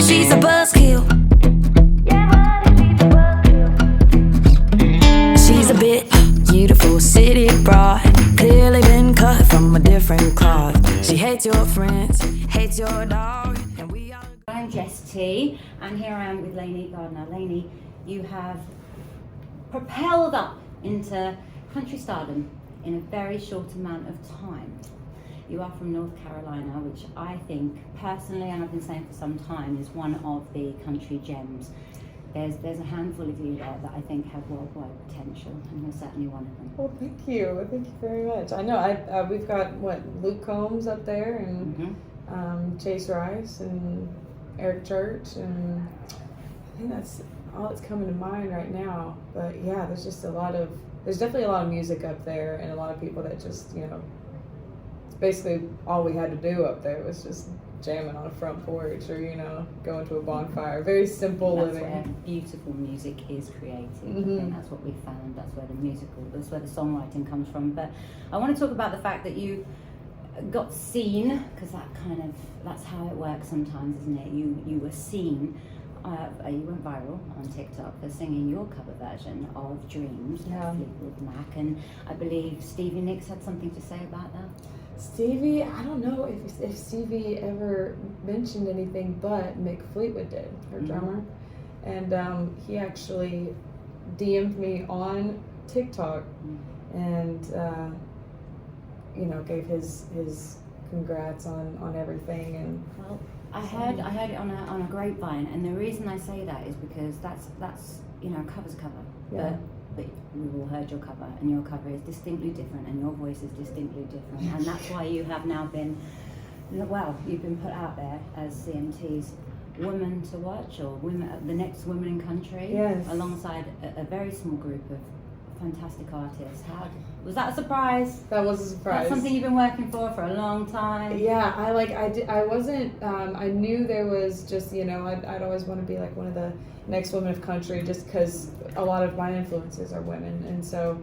she's a buzzkill. She's a bit beautiful city broad, clearly been cut from a different cloth. She hates your friends, hates your dog, and we are... I'm Jess T, and here I am with Lanie Gardner. Lanie, you have propelled up into country stardom in a very short amount of time. You are from North Carolina, which I think personally, and I've been saying for some time, is one of the country gems. There's a handful of you there that I think have worldwide potential, and you're certainly one of them. Well, thank you very much. I know we've got Luke Combs up there, and Chase Rice and Eric Church, and I think that's all that's coming to mind right now. But yeah, there's definitely a lot of music up there, and a lot of people that just, it's basically all we had to do up there was just jamming on a front porch, or going to a bonfire. Very simple living. That's where beautiful music is created. I think that's what we found. That's where the songwriting comes from. But I want to talk about the fact that you got seen, because that's how it works sometimes, isn't it? You were seen. You went viral on TikTok for singing your cover version of Dreams by Fleetwood Mac, and I believe Stevie Nicks had something to say about that. Stevie, I don't know if Stevie ever mentioned anything, but Mick Fleetwood did, her drummer. And he actually DM'd me on TikTok and, gave his congrats on everything. And well, I heard it on a grapevine, and the reason I say that is because that's cover's a cover. Yeah. But we've all heard your cover, and your cover is distinctly different, and your voice is distinctly different, and that's why you have now been, you've been put out there as CMT's Woman to Watch, or the next Women in Country, alongside a very small group of fantastic artists. Was that a surprise? That was a surprise. That's something you've been working for a long time. Yeah, I wasn't, I knew there was just, I'd always want to be like one of the next Women of Country, just because a lot of my influences are women, and so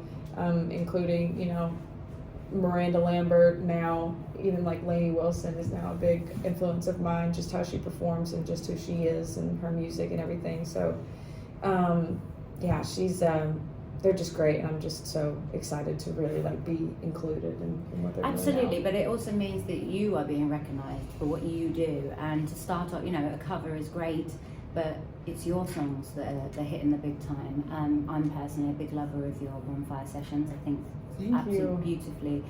including, Miranda Lambert now, even like Lainey Wilson is now a big influence of mine, just how she performs and just who she is and her music and everything. So she's they're just great, and I'm just so excited to really be included in what they're doing. Absolutely, but it also means that you are being recognised for what you do, and to start off, a cover is great, but it's your songs that are hitting the big time. I'm personally a big lover of your Bonfire Sessions. I think absolutely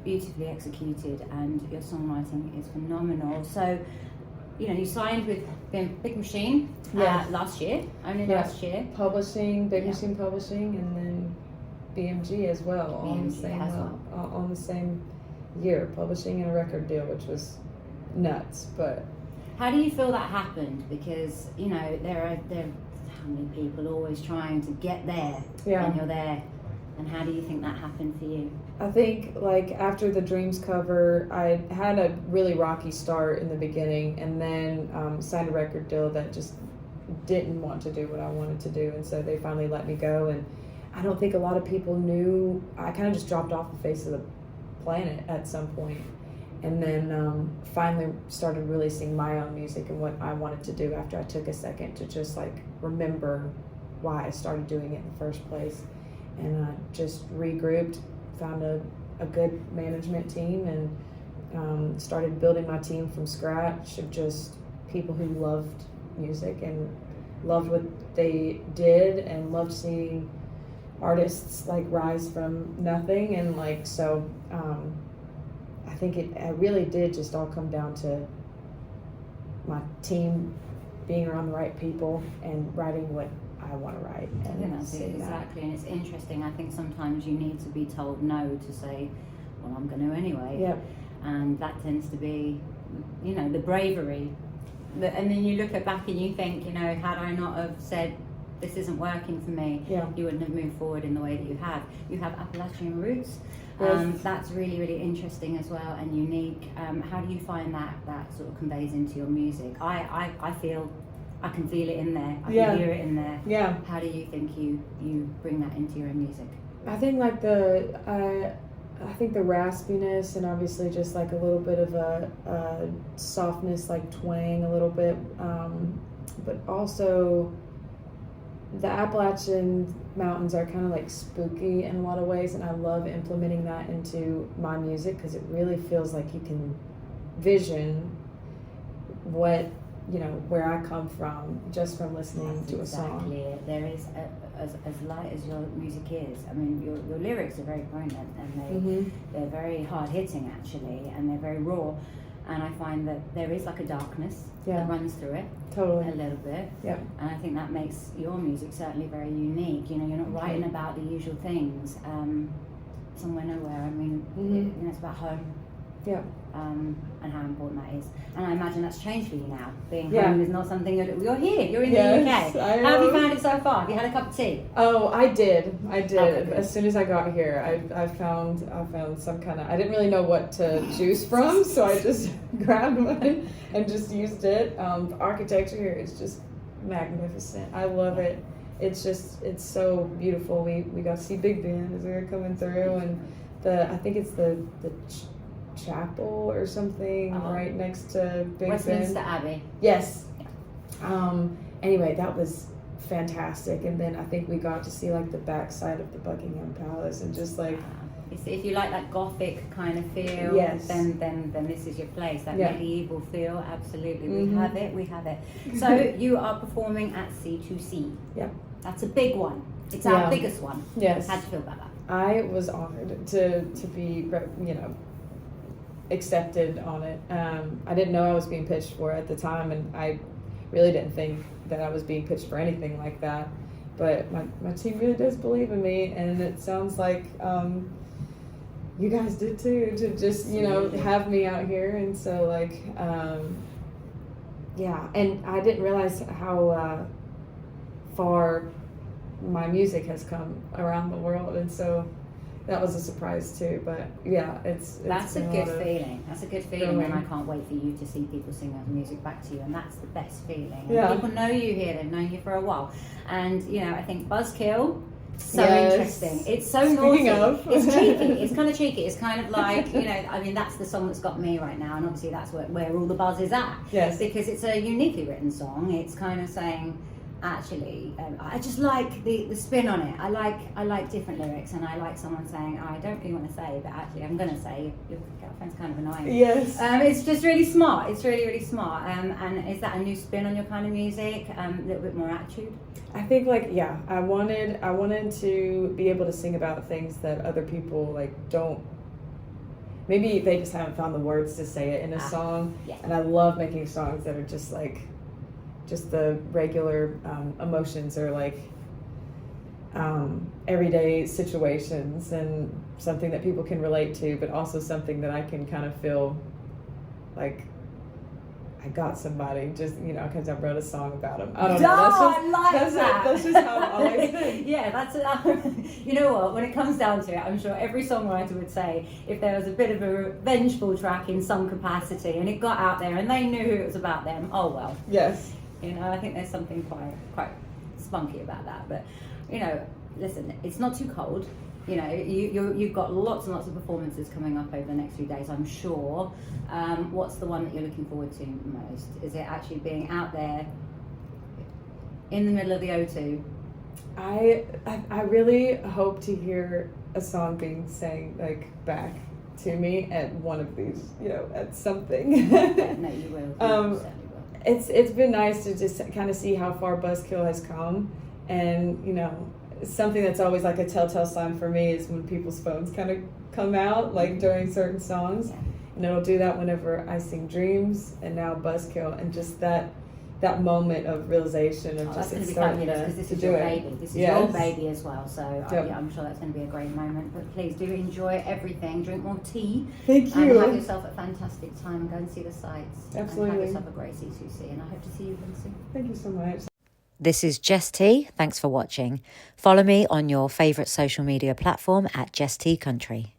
beautifully executed, and your songwriting is phenomenal. So, you signed with Big Machine last year, last year. Publishing, Big Machine Publishing, and then BMG as well, on the same year, publishing and a record deal, which was nuts. But how do you feel that happened? Because there are how many people always trying to get there, and you're there. And how do you think that happened for you? I think after the Dreams cover, I had a really rocky start in the beginning, and then signed a record deal that just didn't want to do what I wanted to do, and so they finally let me go. And I don't think a lot of people knew. I kind of just dropped off the face of the planet at some point, and then finally started releasing my own music and what I wanted to do after I took a second to just remember why I started doing it in the first place. And just regrouped, found a good management team, and started building my team from scratch of just people who loved music and loved what they did, and loved seeing artists rise from nothing. And so I think it really did just all come down to my team being around the right people and writing what I want to write. I think that's it, exactly. And it's interesting. I think sometimes you need to be told no to say, well, I'm going to anyway. Yep. And that tends to be, the bravery. And then you look back and you think, had I not have said, this isn't working for me, you wouldn't have moved forward in the way that you have. You have Appalachian roots. That's really, really interesting as well, and unique. How do you find that sort of conveys into your music? I feel I can feel it in there. I can hear it in there. Yeah. How do you think you bring that into your own music? I think I think the raspiness and obviously just like a little bit of a softness, like twang a little bit, but also the Appalachian mountains are kind of like spooky in a lot of ways, and I love implementing that into my music because it really feels like you can vision what, you know, where I come from just from listening to a song. Exactly it. There is, as light as your music is, I mean, your lyrics are very poignant and they're very hard-hitting actually, and they're very raw. And I find that there is like a darkness that runs through it. Totally. A little bit. Yeah. And I think that makes your music certainly very unique. You know, you're not writing about the usual things. Somewhere, nowhere. I mean, you know, it's about home. Yeah. And how important that is. And I imagine that's changed for you now. Being home is not something you're here. You're in the UK. How have you found it so far? Have you had a cup of tea? Oh, I did. Okay, as soon as I got here, I found some kind of, I didn't really know what to choose from, so I just grabbed one and just used it. The architecture here is just magnificent. I love it. It's so beautiful. We got to see Big Ben as we were coming through, and I think it's the chapel or something right next to Big Westminster Ben. Abbey. Yes. Anyway, that was fantastic, and then I think we got to see like the backside of the Buckingham Palace and just like. If you like that gothic kind of feel, then this is your place. That medieval feel, absolutely. We have it. So you are performing at C2C. Yeah. That's a big one. It's our biggest one. Yes. How'd you feel about that? I was honored to be, you know, accepted on it. I didn't know I was being pitched for it at the time, and I really didn't think that I was being pitched for anything like that. But my team really does believe in me, and it sounds like you guys did too, to just, you know, have me out here. And so like, and I didn't realize how far my music has come around the world, and so that was a surprise too. But that's a good feeling. That's a good feeling, and I can't wait for you to see people sing our music back to you, and that's the best feeling. And people know you here; they've known you for a while, and you know, I think Buzzkill. So interesting. It's so naughty. It's cheeky. It's kind of cheeky. It's kind of like, you know, I mean, that's the song that's got me right now, and obviously that's where all the buzz is at. Yes. Because it's a uniquely written song. It's kind of saying, actually, I just like the spin on it. I like different lyrics, and I like someone saying, I don't really want to say, but actually I'm going to say, your girlfriend's kind of annoying. Yes. It's just really smart. It's really, really smart. And is that a new spin on your kind of music? A little bit more attitude? I think I wanted to be able to sing about things that other people like don't, maybe they just haven't found the words to say it in a song. Yeah. And I love making songs that are just like, just the regular emotions, or like everyday situations, and something that people can relate to, but also something that I can kind of feel like I got somebody, just, you know, because I wrote a song about them. I don't know. That's just how I've always been. Yeah, that's you know what? When it comes down to it, I'm sure every songwriter would say, if there was a bit of a vengeful track in some capacity, and it got out there, and they knew who it was about them, oh well. Yes. You know, I think there's something quite spunky about that. But, you know, listen, it's not too cold. You know, you've got lots and lots of performances coming up over the next few days, I'm sure. What's the one that you're looking forward to most? Is it actually being out there in the middle of the O2? I really hope to hear a song being sang like back to me at one of these, you know, at something. No, you will. You certainly will. It's been nice to just kind of see how far Buzzkill has come, and you know, something that's always like a telltale sign for me is when people's phones kind of come out like during certain songs, and it'll do that whenever I sing Dreams and now Buzzkill, and just that moment of realization of just it's starting to this is your baby. This is your baby as well. So I'm sure that's going to be a great moment. But please do enjoy everything. Drink more tea. Thank you. And have yourself a fantastic time. And go and see the sights. Absolutely. And have yourself a great C2C. And I hope to see you again soon. Thank you so much. This is Jess T. Thanks for watching. Follow me on your favourite social media platform at Jess T Country.